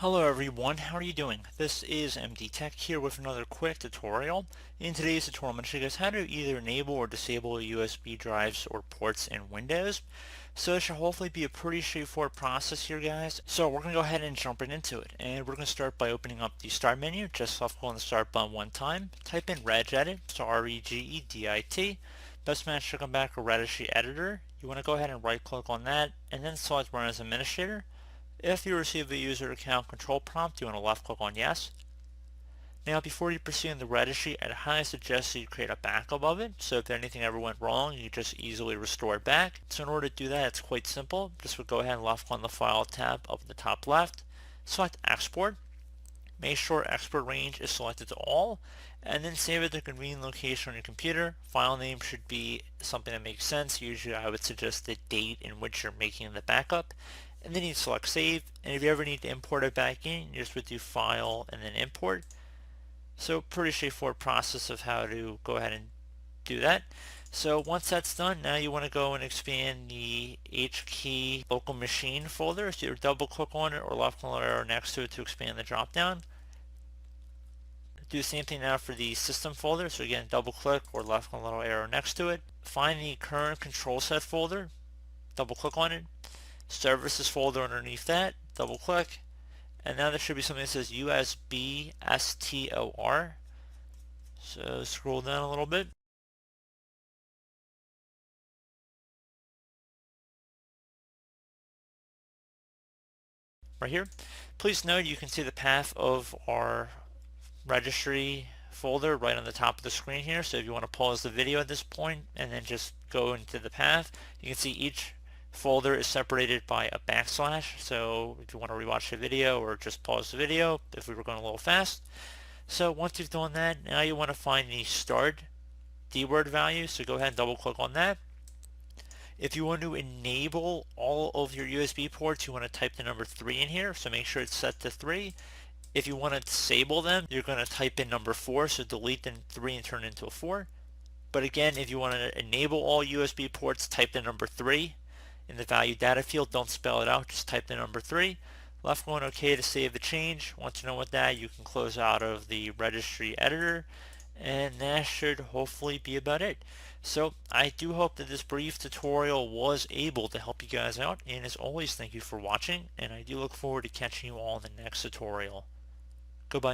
Hello everyone, how are you doing? This is MD Tech here with another quick tutorial. In today's tutorial, I'm going to show you guys how to either enable or disable USB drives or ports in Windows. So it should hopefully be a pretty straightforward process here, guys. So we're going to go ahead and jump right into it. And we're going to start by opening up the Start menu. Just left click on the Start button one time. Type in regedit, so R-E-G-E-D-I-T. Best match should come back a registry editor. You want to go ahead and right click on that and then select Run as Administrator. If you receive a user account control prompt, you want to left click on yes. Now before you proceed in the registry, I'd highly suggest that you create a backup of it, so if anything ever went wrong, you just easily restore it back. So in order to do that, it's quite simple. Just would go ahead and left click on the File tab up in the top left, select Export. Make sure Export Range is selected to all, and then save it to a convenient location on your computer. File name should be something that makes sense. Usually I would suggest the date in which you're making the backup, and then you select Save. And if you ever need to import it back in, you just would do File and then Import. So pretty straightforward process of how to go ahead and do that. So once that's done, now you want to go and expand the H key local machine folder. So either double click on it or left click on it next to it to expand the drop down. Do the same thing now for the system folder. So again, double click or left click on the little arrow next to it. Find the current control set folder, double click on it. Services folder underneath that, double click. And now there should be something that says USB STOR. So scroll down a little bit. Right here. Please note you can see the path of our registry folder right on the top of the screen here. So if you want to pause the video at this point and then just go into the path, you can see each folder is separated by a backslash. So if you want to rewatch the video or just pause the video if we were going a little fast. So once you've done that, now you want to find the start dword value. So go ahead and double click on that. If you want to enable all of your USB ports, you want to type the number 3 in here. So make sure it's set to 3. If you want to disable them, you're going to type in number 4, so delete the 3 and turn it into a 4. But again, if you want to enable all USB ports, type the number 3 in the value data field. Don't spell it out, just type the number 3. Left click on OK to save the change. Once you know what that, you can close out of the registry editor, and that should hopefully be about it. So I do hope that this brief tutorial was able to help you guys out, and as always, thank you for watching, and I do look forward to catching you all in the next tutorial.